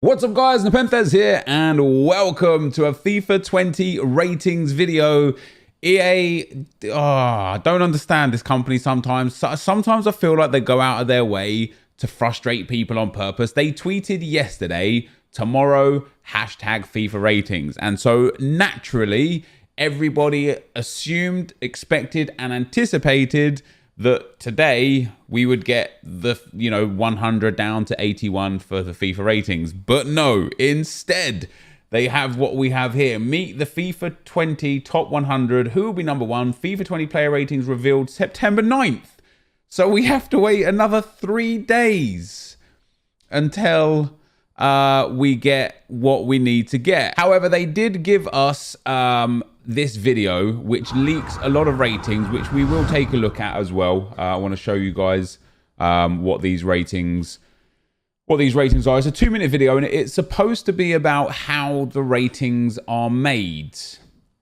What's up guys, NepentheZ here and welcome to a FIFA 20 ratings video. EA, I don't understand this company sometimes. Sometimes I feel like they go out of their way to frustrate people on purpose. They tweeted yesterday, tomorrow, hashtag FIFA ratings. And so naturally, everybody assumed, expected and anticipated that today we would get the 100 down to 81 for the FIFA ratings. But no, instead they have what we have here. Meet the FIFA 20 top 100. Who will be number one? FIFA 20 player ratings revealed September 9th. So we have to wait another 3 days until we get what we need to get. However, they did give us this video which leaks a lot of ratings, which we will take a look at as well. I want to show you guys what these ratings are. It's a 2-minute video and it's supposed to be about how the ratings are made.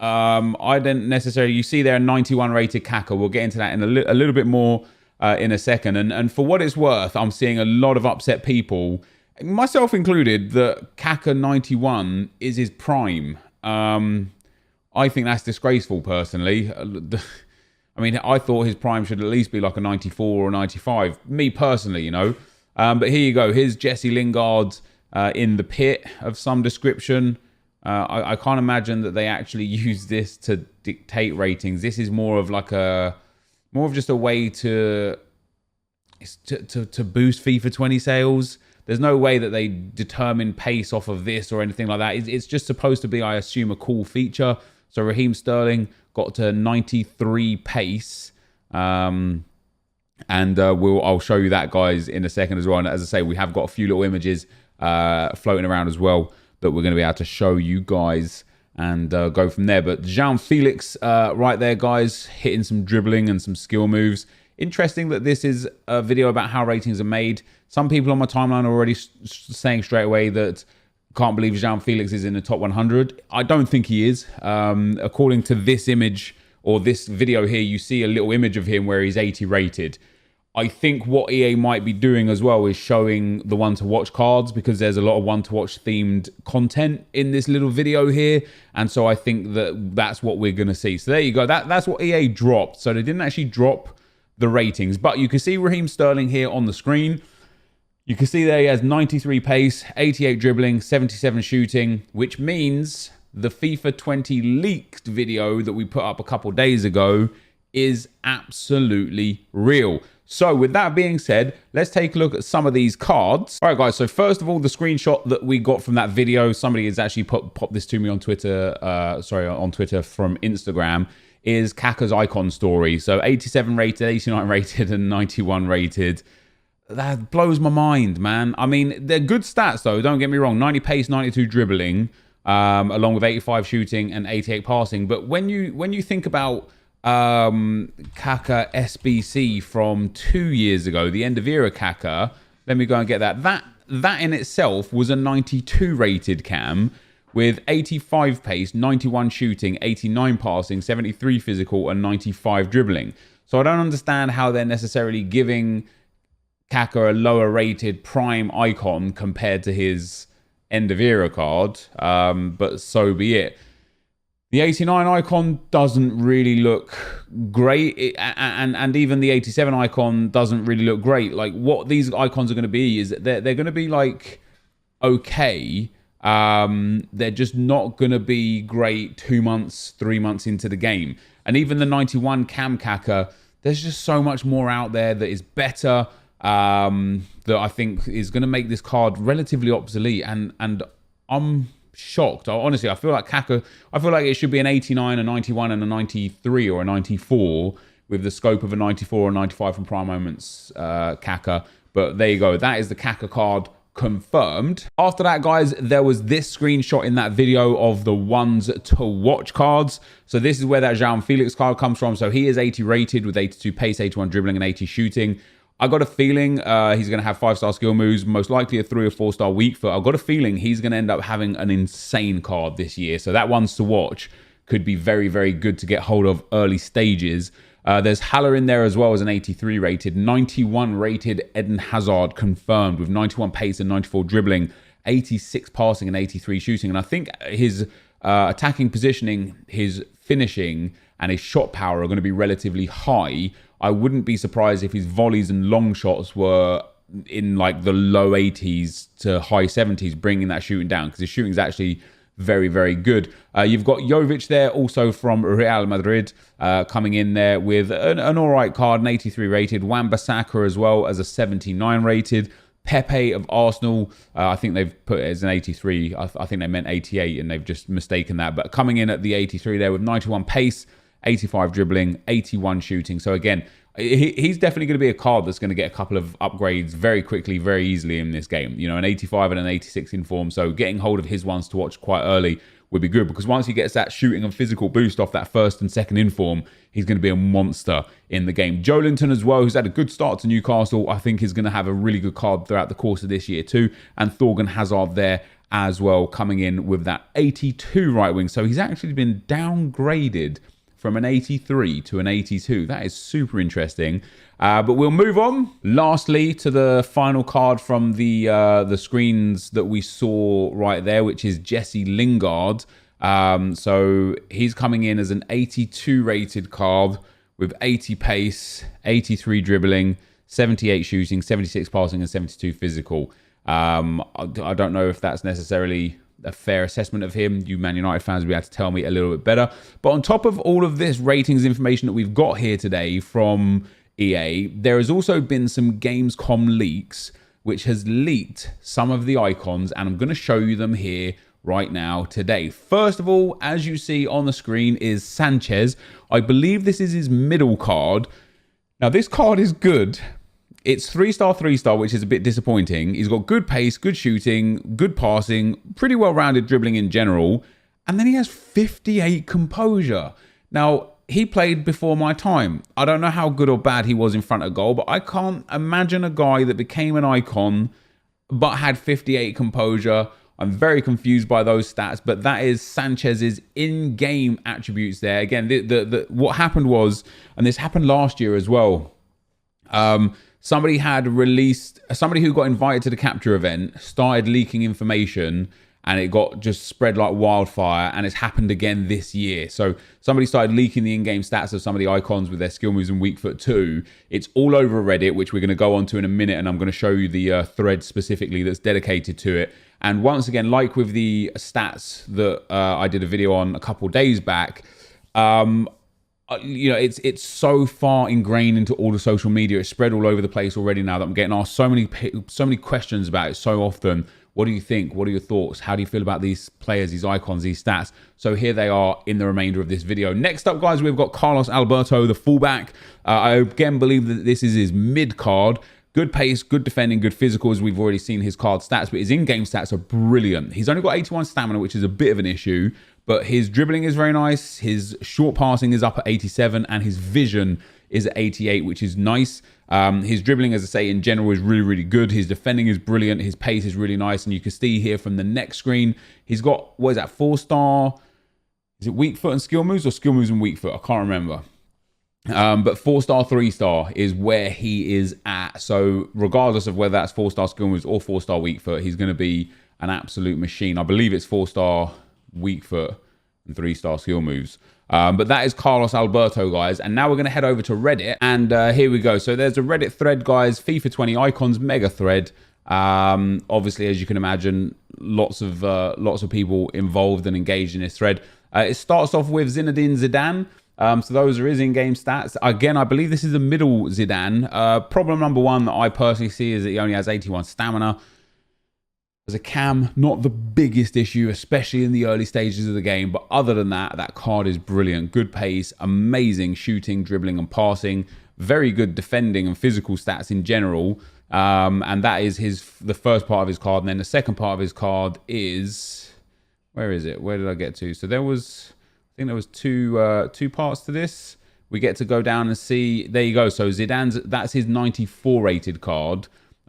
I don't necessarily, you see there a 91 rated KAKA. We'll get into that in a little bit more in a second. And for what it's worth, I'm seeing a lot of upset people, myself included, that KAKA 91 is his prime. I think that's disgraceful, personally. I mean, I thought his prime should at least be like a 94 or a 95. Me personally, But here you go. Here's Jesse Lingard in the pit of some description. I can't imagine that they actually use this to dictate ratings. This is more of just a way to boost FIFA 20 sales. There's no way that they determine pace off of this or anything like that. It's just supposed to be, I assume, a cool feature. So Raheem Sterling got to 93 pace. And I'll show you that, guys, in a second as well. And as I say, we have got a few little images floating around as well that we're going to be able to show you guys and go from there. But João Felix right there, guys, hitting some dribbling and some skill moves. Interesting that this is a video about how ratings are made. Some people on my timeline are already saying straight away that can't believe João Felix is in the top 100. I don't think he is. According to this image or this video here, you see a little image of him where he's 80 rated. I think what EA might be doing as well is showing the one-to-watch cards, because there's a lot of one-to-watch themed content in this little video here. And so I think that that's what we're going to see. So there you go. That's what EA dropped. So they didn't actually drop the ratings, but you can see Raheem Sterling here on the screen. You can see there he has 93 pace, 88 dribbling, 77 shooting, which means the FIFA 20 leaked video that we put up a couple days ago is absolutely real. So with that being said, let's take a look at some of these cards. All right, guys. So first of all, the screenshot that we got from that video, somebody has actually popped this to me on Twitter, on Twitter from Instagram, is KAKA's icon story. So 87 rated, 89 rated, and 91 rated. That blows my mind, man. I mean, they're good stats, though. Don't get me wrong. 90 pace, 92 dribbling, along with 85 shooting and 88 passing. But when you think about KAKA SBC from 2 years ago, the end of era KAKA, let me go and get that. That in itself was a 92 rated cam with 85 pace, 91 shooting, 89 passing, 73 physical, and 95 dribbling. So I don't understand how they're necessarily giving KAKA a lower rated prime icon compared to his end of era card, but so be it. The 89 icon doesn't really look great, and even the 87 icon doesn't really look great. Like, what these icons are going to be is they're going to be like okay. They're just not going to be great 2 months, 3 months into the game. And even the 91 cam KAKA, there's just so much more out there that is better, that I think is going to make this card relatively obsolete. And I'm shocked. Honestly, I feel like KAKA, I feel like it should be an 89, a 91, and a 93 or a 94 with the scope of a 94 or 95 from Prime Moments KAKA. But there you go. That is the KAKA card confirmed. After that, guys, there was this screenshot in that video of the ones to watch cards. So this is where that João Felix card comes from. So he is 80 rated with 82 pace, 81 dribbling, and 80 shooting. I got a feeling he's going to have 5-star skill moves, most likely a 3 or 4-star weak foot. I've got a feeling he's going to end up having an insane card this year. So that one's to watch could be very, very good to get hold of early stages. There's Haller in there as well as an 83 rated, 91 rated Eden Hazard confirmed with 91 pace and 94 dribbling 86 passing and 83 shooting. And I think his attacking positioning, his finishing, and his shot power are going to be relatively high. I wouldn't be surprised if his volleys and long shots were in like the low 80s to high 70s, bringing that shooting down, because his shooting is actually very, very good. You've got Jovic there, also from Real Madrid, coming in there with an all right card, an 83 rated. Wan-Bissaka as well as a 79 rated. Pepe of Arsenal, I think they've put it as an 83. I think they meant 88 and they've just mistaken that. But coming in at the 83 there with 91 pace, 85 dribbling, 81 shooting. So again, he's definitely going to be a card that's going to get a couple of upgrades very quickly, very easily in this game. You know, an 85 and an 86 in form. So getting hold of his ones to watch quite early would be good, because once he gets that shooting and physical boost off that first and second in form, he's going to be a monster in the game. Joelinton as well, who's had a good start to Newcastle, I think is going to have a really good card throughout the course of this year too. And Thorgan Hazard there as well, coming in with that 82 right wing. So he's actually been downgraded from an 83 to an 82. That is super interesting. But we'll move on. Lastly, to the final card from the screens that we saw right there, which is Jesse Lingard. So he's coming in as an 82 rated card with 80 pace, 83 dribbling, 78 shooting, 76 passing, and 72 physical. I don't know if that's necessarily a fair assessment of him. You Man United fans will be able to tell me a little bit better. But on top of all of this ratings information that we've got here today from EA, there has also been some Gamescom leaks, which has leaked some of the icons, and I'm going to show you them here right now today. First of all, as you see on the screen, is Sanchez. I believe this is his middle card. Now, this card is good. It's 3-star, 3-star, which is a bit disappointing. He's got good pace, good shooting, good passing, pretty well-rounded dribbling in general. And then he has 58 composure. Now, he played before my time. I don't know how good or bad he was in front of goal, but I can't imagine a guy that became an icon but had 58 composure. I'm very confused by those stats, but that is Sanchez's in-game attributes there. Again, what happened was, and this happened last year as well, somebody who got invited to the capture event started leaking information, and it got just spread like wildfire, and it's happened again this year. So somebody started leaking the in-game stats of some of the icons with their skill moves and weak foot too. It's all over Reddit, which we're going to go on to in a minute, and I'm going to show you the thread specifically that's dedicated to it. And once again, like with the stats that I did a video on a couple of days back, you know, it's so far ingrained into all the social media. It's spread all over the place already now that I'm getting asked so many questions about it so often. What do you think? What are your thoughts? How do you feel about these players, these icons, these stats? So here they are in the remainder of this video. Next up, guys, we've got Carlos Alberto, the fullback. I again believe that this is his mid card. Good pace, good defending, good physical, as we've already seen his card stats, but his in-game stats are brilliant. He's only got 81 stamina, which is a bit of an issue, but his dribbling is very nice. His short passing is up at 87, and his vision is at 88, which is nice. His dribbling, as I say, in general is really, really good. His defending is brilliant. His pace is really nice, and you can see here from the next screen, he's got, what is that, 4-star? Is it weak foot and skill moves, or skill moves and weak foot? I can't remember. But 4-star, 3-star is where he is at. So regardless of whether that's 4-star skill moves or 4-star weak foot, he's going to be an absolute machine. I believe it's 4-star weak foot and 3-star skill moves. But that is Carlos Alberto, guys. And now we're going to head over to Reddit. And here we go. So there's a Reddit thread, guys. FIFA 20 icons mega thread. Obviously, as you can imagine, lots of people involved and engaged in this thread. It starts off with Zinedine Zidane. So those are his in-game stats. Again, I believe this is the middle Zidane. Problem number one that I personally see is that he only has 81 stamina. As a cam, not the biggest issue, especially in the early stages of the game. But other than that, that card is brilliant. Good pace, amazing shooting, dribbling, and passing. Very good defending and physical stats in general. And that is the first part of his card. And then the second part of his card is... Where is it? Where did I get to? So there was... I think there was two parts to this. We get to go down and see. There you go. So Zidane's, that's his 94 rated card.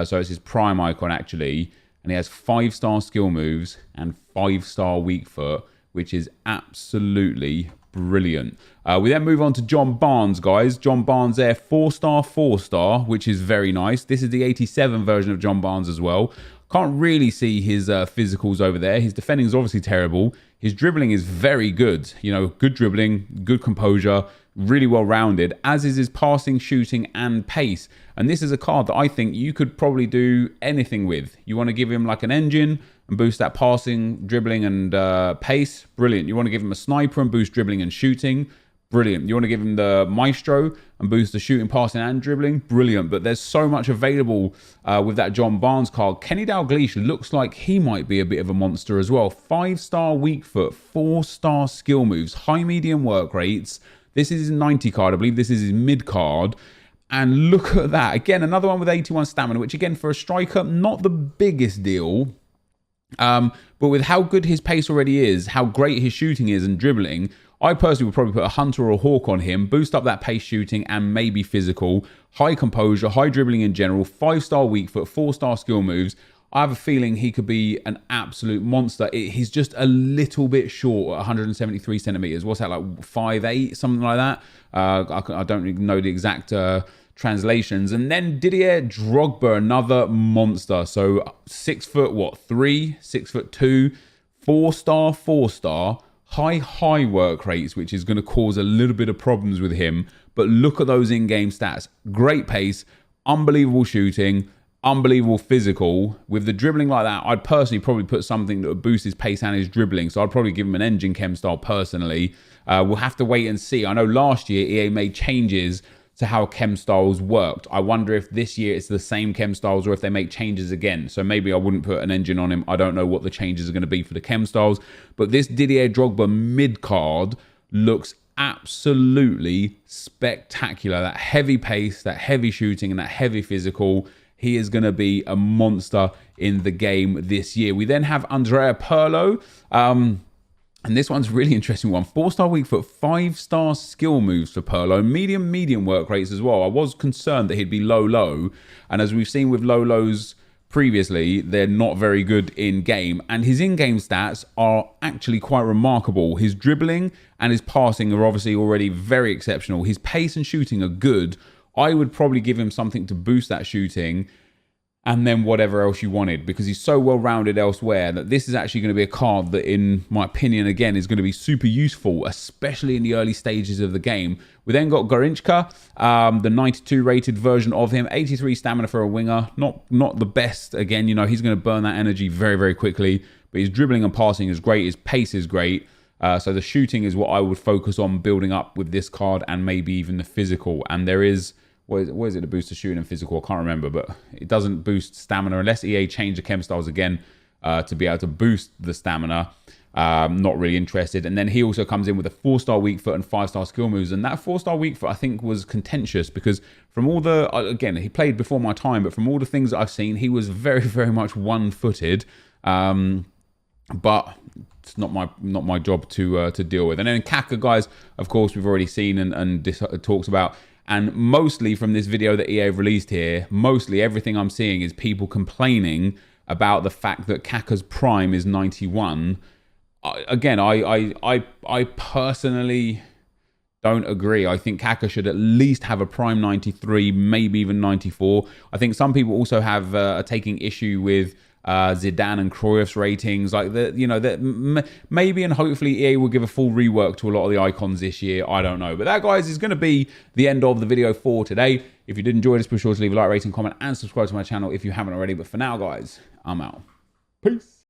So it's his prime icon actually, and he has 5-star skill moves and 5-star weak foot, which is absolutely brilliant. We then move on to John Barnes, guys. John Barnes there, 4-star, 4-star, which is very nice. This is the 87 version of John Barnes as well. Can't really see his physicals over there. His defending is obviously terrible. His dribbling is very good. You know, good dribbling, good composure, really well-rounded, as is his passing, shooting, and pace. And this is a card that I think you could probably do anything with. You want to give him like an engine and boost that passing, dribbling, and pace. Brilliant. You want to give him a sniper and boost dribbling and shooting. Brilliant. You want to give him the maestro and boost the shooting, passing, and dribbling. Brilliant. But there's so much available with that John Barnes card. Kenny Dalglish looks like he might be a bit of a monster as well. 5-star weak foot, 4-star skill moves, high medium work rates. This is his 90 card. I believe this is his mid card. And look at that. Again, another one with 81 stamina, which again, for a striker, not the biggest deal. But with how good his pace already is, how great his shooting is and dribbling, I personally would probably put a Hunter or a Hawk on him, boost up that pace shooting and maybe physical, high composure, high dribbling in general, 5-star weak foot, 4-star skill moves. I have a feeling he could be an absolute monster. He's just a little bit short at 173 centimeters. What's that, like 5'8", something like that? I don't really know the exact translations. And then Didier Drogba, another monster. So 6 foot, what, 3, 6 foot 2, 4-star, 4-star, high work rates, which is going to cause a little bit of problems with him. But look at those in-game stats. Great pace, unbelievable shooting, unbelievable physical. With the dribbling like that, I'd personally probably put something that would boost his pace and his dribbling. So I'd probably give him an engine chem style personally. We'll have to wait and see. I know last year EA made changes to how chem styles worked. I wonder if this year it's the same chem styles or if they make changes again. So maybe I wouldn't put an engine on him. I don't know what the changes are going to be for the chem styles. But this Didier Drogba mid card looks absolutely spectacular. That heavy pace, that heavy shooting, and that heavy physical. He is going to be a monster in the game this year. We then have Andrea Pirlo. And this one's a really interesting one. 4-star weak foot, 5-star skill moves for Pirlo. Medium work rates as well. I was concerned that he'd be low. And as we've seen with lows previously, they're not very good in game. And his in-game stats are actually quite remarkable. His dribbling and his passing are obviously already very exceptional. His pace and shooting are good. I would probably give him something to boost that shooting and then whatever else you wanted, because he's so well-rounded elsewhere that this is actually going to be a card that, in my opinion, again, is going to be super useful, especially in the early stages of the game. We then got Gorringe Kerr, the 92 rated version of him, 83 stamina for a winger. Not the best. Again, you know, he's going to burn that energy very quickly, but his dribbling and passing is great. His pace is great. So the shooting is what I would focus on building up with this card, and maybe even the physical. And there is... What is it to boost the shooting and physical? I can't remember, but it doesn't boost stamina unless EA change the chem styles again to be able to boost the stamina. Not really interested. And then he also comes in with a 4-star weak foot and 5-star skill moves. And that 4-star weak foot, I think, was contentious because from all the... Again, he played before my time, but from all the things that I've seen, he was very much one-footed. But it's not my job to deal with. And then KAKA, guys, of course, we've already seen and talked about. And mostly from this video that EA have released here, mostly everything I'm seeing is people complaining about the fact that KAKA's prime is 91. Again, I personally don't agree. I think KAKA should at least have a prime 93, maybe even 94. I think some people also have are taking issue with Zidane and Cruyff's ratings, like that, you know, that maybe and hopefully EA will give a full rework to a lot of the icons this year. I don't know, but that, guys, is going to be the end of the video for today. If you did enjoy this, be sure to leave a like, rating, comment, and subscribe to my channel if you haven't already. But for now, guys, I'm out. Peace.